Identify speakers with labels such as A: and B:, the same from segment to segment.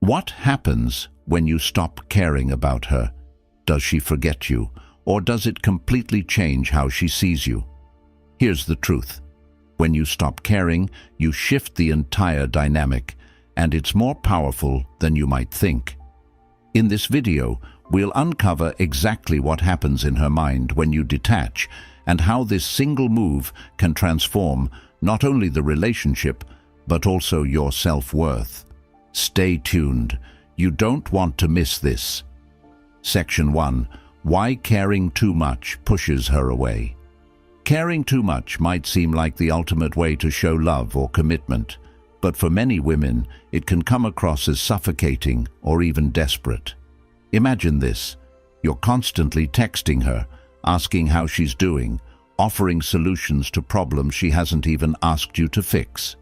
A: What happens when you stop caring about her? Does she forget you, or does it completely change how she sees you? Here's the truth. When you stop caring, you shift the entire dynamic, and it's more powerful than you might think. In this video, we'll uncover exactly what happens in her mind when you detach, and how this single move can transform not only the relationship, but also your self-worth. Stay tuned. You don't want to miss this. Section 1. Why caring too much pushes her away. Caring too much might seem like the ultimate way to show love or commitment, but for many women, it can come across as suffocating or even desperate. Imagine this. You're constantly texting her, asking how she's doing, offering solutions to problems she hasn't even asked you to fix.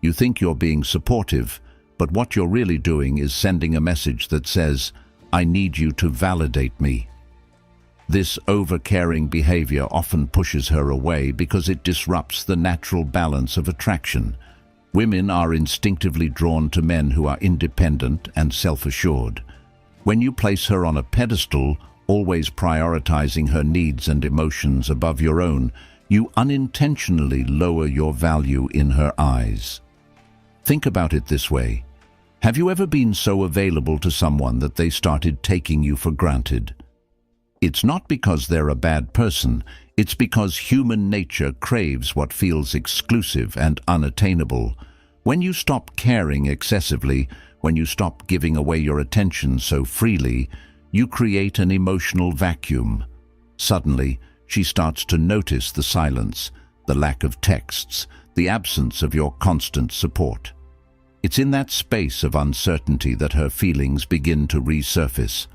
A: You think you're being supportive, but what you're really doing is sending a message that says, "I need you to validate me." This over-caring behavior often pushes her away because it disrupts the natural balance of attraction. Women are instinctively drawn to men who are independent and self-assured. When you place her on a pedestal, always prioritizing her needs and emotions above your own, you unintentionally lower your value in her eyes. Think about it this way. Have you ever been so available to someone that they started taking you for granted? It's not because they're a bad person, it's because human nature craves what feels exclusive and unattainable. When you stop caring excessively, when you stop giving away your attention so freely, you create an emotional vacuum. Suddenly, she starts to notice the silence, the lack of texts, the absence of your constant support. It's in that space of uncertainty that her feelings begin to resurface.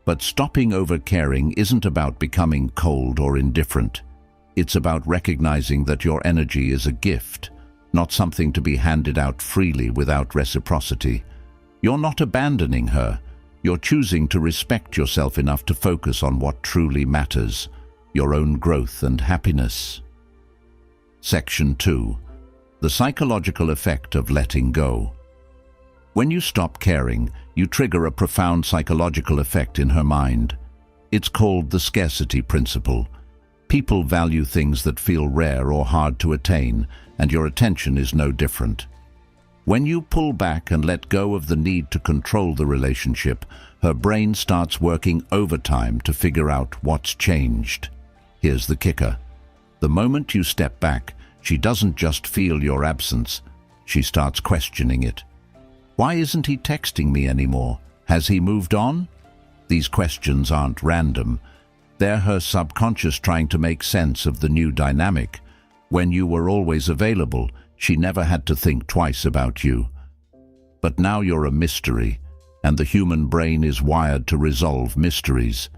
A: But stopping over-caring isn't about becoming cold or indifferent. It's about recognizing that your energy is a gift, not something to be handed out freely without reciprocity. You're not abandoning her. You're choosing to respect yourself enough to focus on what truly matters, your own growth and happiness. Section 2. The psychological effect of letting go. When you stop caring, you trigger a profound psychological effect in her mind. It's called the scarcity principle. People value things that feel rare or hard to attain, and your attention is no different. When you pull back and let go of the need to control the relationship, her brain starts working overtime to figure out what's changed. Here's the kicker. The moment you step back, she doesn't just feel your absence, she starts questioning it. Why isn't he texting me anymore? Has he moved on? These questions aren't random. They're her subconscious trying to make sense of the new dynamic. When you were always available, she never had to think twice about you. But now you're a mystery, and the human brain is wired to resolve mysteries.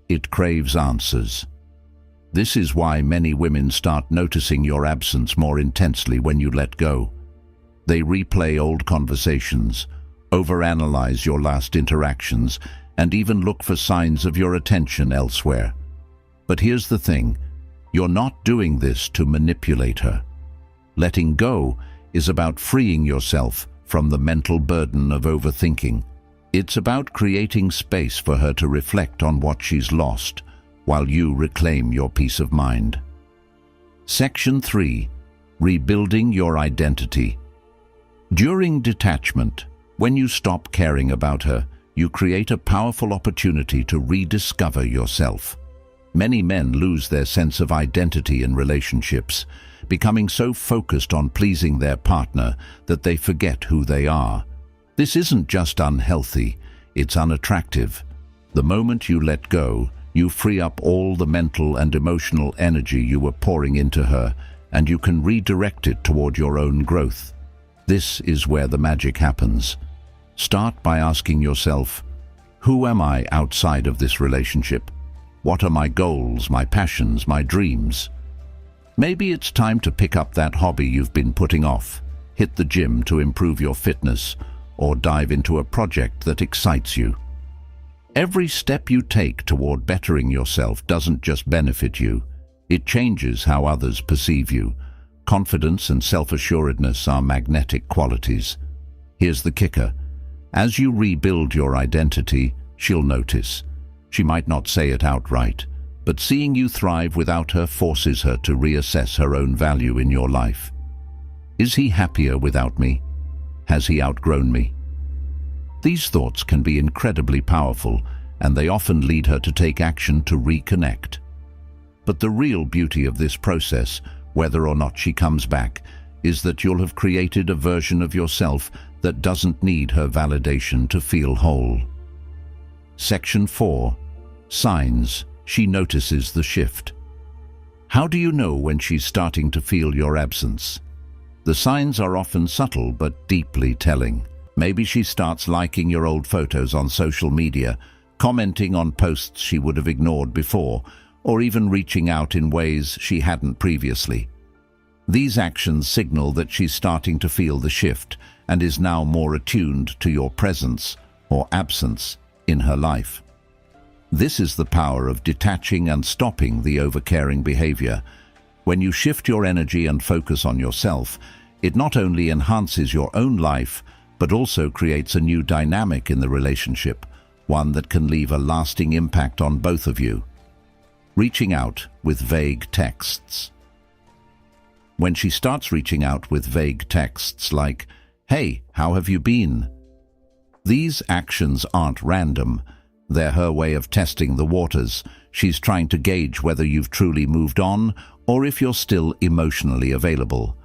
A: It craves answers. This is why many women start noticing your absence more intensely when you let go. They replay old conversations, overanalyze your last interactions, and even look for signs of your attention elsewhere. But here's the thing, you're not doing this to manipulate her. Letting go is about freeing yourself from the mental burden of overthinking. It's about creating space for her to reflect on what she's lost, while you reclaim your peace of mind. Section 3. Rebuilding your identity. During detachment, when you stop caring about her, you create a powerful opportunity to rediscover yourself. Many men lose their sense of identity in relationships, becoming so focused on pleasing their partner that they forget who they are. This isn't just unhealthy, it's unattractive. The moment you let go, you free up all the mental and emotional energy you were pouring into her, and you can redirect it toward your own growth. This is where the magic happens. Start by asking yourself, who am I outside of this relationship? What are my goals, my passions, my dreams? Maybe it's time to pick up that hobby you've been putting off, hit the gym to improve your fitness, or dive into a project that excites you. Every step you take toward bettering yourself doesn't just benefit you, it changes how others perceive you. Confidence and self-assuredness are magnetic qualities. Here's the kicker. As you rebuild your identity, she'll notice. She might not say it outright, but seeing you thrive without her forces her to reassess her own value in your life. Is he happier without me? Has he outgrown me? These thoughts can be incredibly powerful, and they often lead her to take action to reconnect. But the real beauty of this process, whether or not she comes back, is that you'll have created a version of yourself that doesn't need her validation to feel whole. Section 4. Signs she notices the shift. How do you know when she's starting to feel your absence? The signs are often subtle but deeply telling. Maybe she starts liking your old photos on social media, commenting on posts she would have ignored before, or even reaching out in ways she hadn't previously. These actions signal that she's starting to feel the shift and is now more attuned to your presence or absence in her life. This is the power of detaching and stopping the overcaring behavior. When you shift your energy and focus on yourself, it not only enhances your own life, but also creates a new dynamic in the relationship, one that can leave a lasting impact on both of you. Reaching out with vague texts. When she starts reaching out with vague texts like, "Hey, how have you been?" These actions aren't random. They're her way of testing the waters. She's trying to gauge whether you've truly moved on or if you're still emotionally available.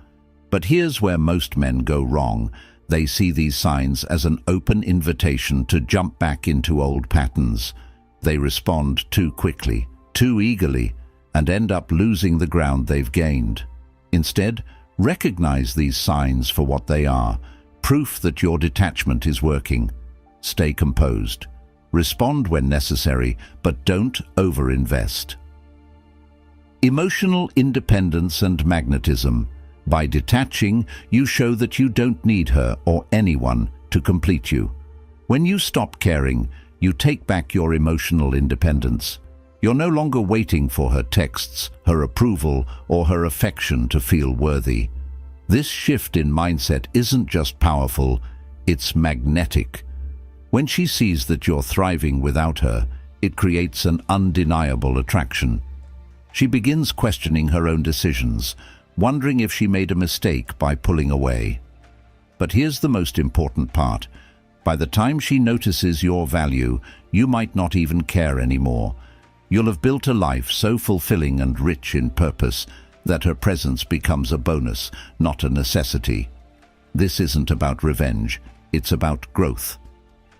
A: But here's where most men go wrong. They see these signs as an open invitation to jump back into old patterns. They respond too quickly, too eagerly, and end up losing the ground they've gained. Instead, recognize these signs for what they are, proof that your detachment is working. Stay composed. Respond when necessary, but don't overinvest. Emotional independence and magnetism. By detaching, you show that you don't need her or anyone to complete you. When you stop caring, you take back your emotional independence. You're no longer waiting for her texts, her approval, or her affection to feel worthy. This shift in mindset isn't just powerful, it's magnetic. When she sees that you're thriving without her, it creates an undeniable attraction. She begins questioning her own decisions, wondering if she made a mistake by pulling away. But here's the most important part. By the time she notices your value, you might not even care anymore. You'll have built a life so fulfilling and rich in purpose that her presence becomes a bonus, not a necessity. This isn't about revenge, it's about growth.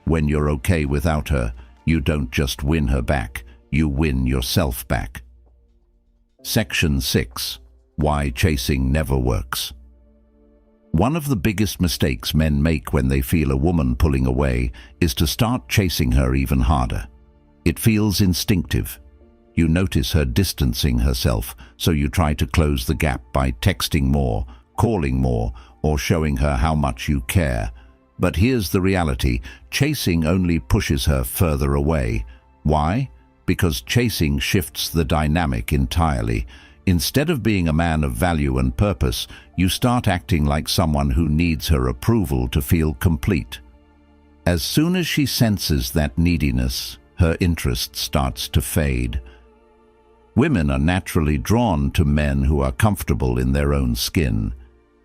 A: When you're okay without her, you don't just win her back, you win yourself back. Section 6. Why chasing never works. One of the biggest mistakes men make when they feel a woman pulling away is to start chasing her even harder. It feels instinctive. You notice her distancing herself, so you try to close the gap by texting more, calling more, or showing her how much you care. But here's the reality, chasing only pushes her further away. Why? Because chasing shifts the dynamic entirely. Instead of being a man of value and purpose, you start acting like someone who needs her approval to feel complete. As soon as she senses that neediness, her interest starts to fade. Women are naturally drawn to men who are comfortable in their own skin.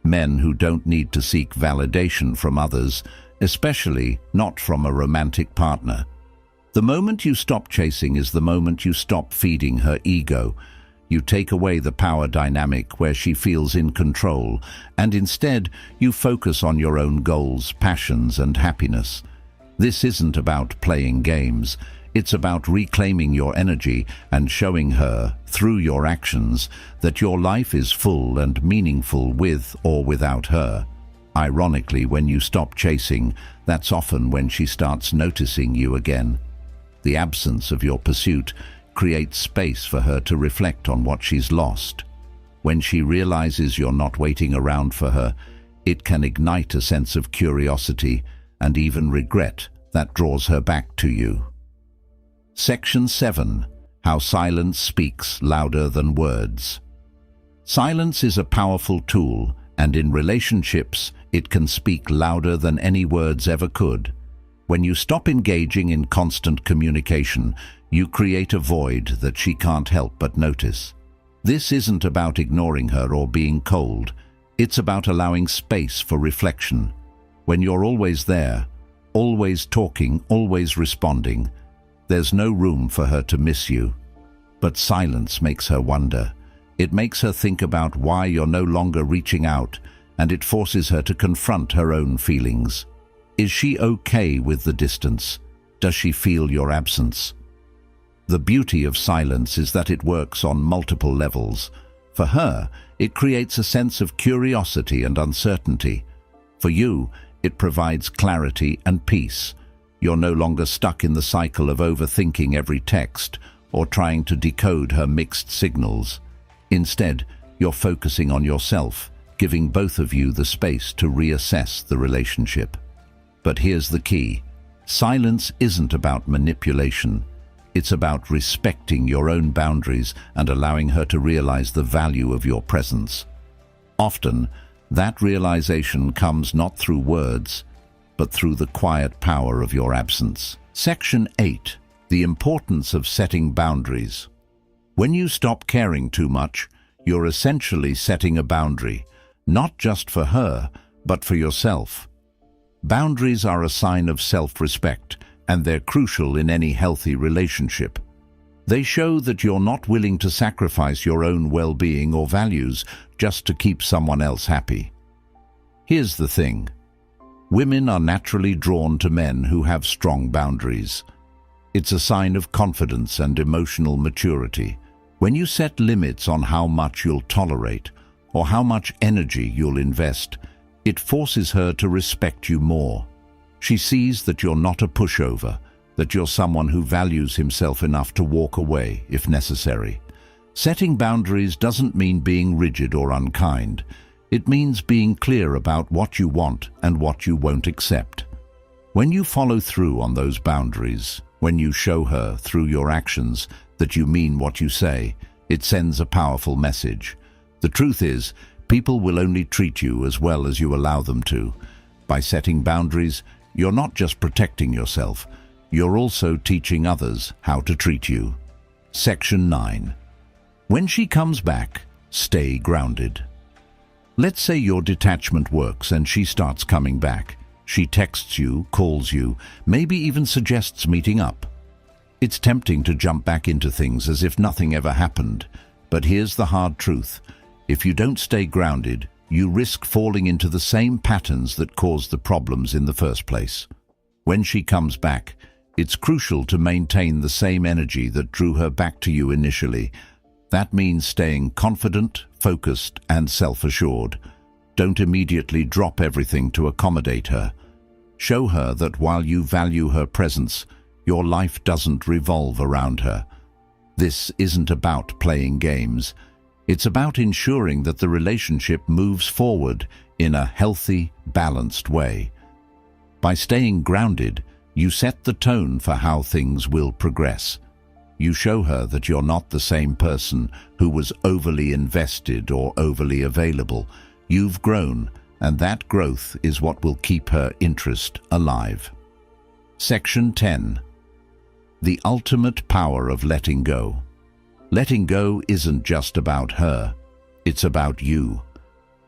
A: Men who don't need to seek validation from others, especially not from a romantic partner. The moment you stop chasing is the moment you stop feeding her ego. You take away the power dynamic where she feels in control, and instead you focus on your own goals, passions, and happiness. This isn't about playing games. It's about reclaiming your energy and showing her, through your actions, that your life is full and meaningful with or without her. Ironically, when you stop chasing, that's often when she starts noticing you again. The absence of your pursuit creates space for her to reflect on what she's lost. When she realizes you're not waiting around for her, it can ignite a sense of curiosity and even regret that draws her back to you. Section 7. How silence speaks louder than words. Silence is a powerful tool, and in relationships, it can speak louder than any words ever could. When you stop engaging in constant communication, you create a void that she can't help but notice. This isn't about ignoring her or being cold. It's about allowing space for reflection. When you're always there, always talking, always responding, there's no room for her to miss you. But silence makes her wonder. It makes her think about why you're no longer reaching out, and it forces her to confront her own feelings. Is she okay with the distance? Does she feel your absence? The beauty of silence is that it works on multiple levels. For her, it creates a sense of curiosity and uncertainty. For you, it provides clarity and peace. You're no longer stuck in the cycle of overthinking every text or trying to decode her mixed signals. Instead, you're focusing on yourself, giving both of you the space to reassess the relationship. But here's the key. Silence isn't about manipulation. It's about respecting your own boundaries and allowing her to realize the value of your presence. Often, that realization comes not through words, but through the quiet power of your absence. Section 8. The importance of setting boundaries. When you stop caring too much, you're essentially setting a boundary, not just for her, but for yourself. Boundaries are a sign of self-respect, and they're crucial in any healthy relationship. They show that you're not willing to sacrifice your own well-being or values just to keep someone else happy. Here's the thing. Women are naturally drawn to men who have strong boundaries. It's a sign of confidence and emotional maturity. When you set limits on how much you'll tolerate or how much energy you'll invest, it forces her to respect you more. She sees that you're not a pushover, that you're someone who values himself enough to walk away if necessary. Setting boundaries doesn't mean being rigid or unkind. It means being clear about what you want and what you won't accept. When you follow through on those boundaries, when you show her through your actions that you mean what you say, it sends a powerful message. The truth is, people will only treat you as well as you allow them to. By setting boundaries, you're not just protecting yourself, you're also teaching others how to treat you. Section 9. When she comes back, stay grounded. Let's say your detachment works and she starts coming back. She texts you, calls you, maybe even suggests meeting up. It's tempting to jump back into things as if nothing ever happened. But here's the hard truth. If you don't stay grounded, you risk falling into the same patterns that caused the problems in the first place. When she comes back, it's crucial to maintain the same energy that drew her back to you initially. That means staying confident, focused, and self-assured. Don't immediately drop everything to accommodate her. Show her that while you value her presence, your life doesn't revolve around her. This isn't about playing games. It's about ensuring that the relationship moves forward in a healthy, balanced way. By staying grounded, you set the tone for how things will progress. You show her that you're not the same person who was overly invested or overly available. You've grown, and that growth is what will keep her interest alive. Section 10. The ultimate power of letting go. Letting go isn't just about her, it's about you.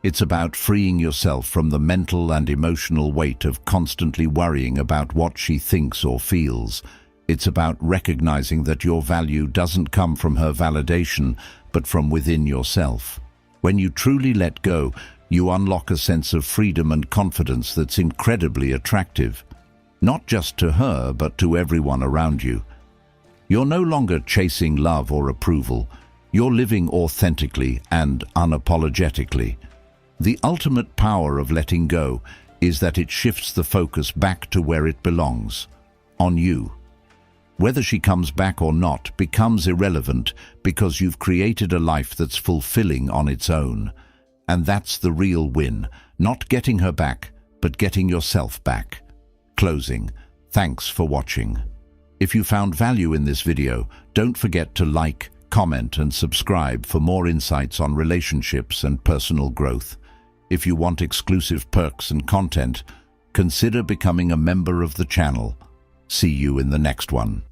A: It's about freeing yourself from the mental and emotional weight of constantly worrying about what she thinks or feels. It's about recognizing that your value doesn't come from her validation, but from within yourself. When you truly let go, you unlock a sense of freedom and confidence that's incredibly attractive, not just to her, but to everyone around you. You're no longer chasing love or approval. You're living authentically and unapologetically. The ultimate power of letting go is that it shifts the focus back to where it belongs, on you. Whether she comes back or not becomes irrelevant because you've created a life that's fulfilling on its own. And that's the real win, not getting her back, but getting yourself back. Closing. Thanks for watching. If you found value in this video, don't forget to like, comment, and subscribe for more insights on relationships and personal growth. If you want exclusive perks and content, consider becoming a member of the channel. See you in the next one.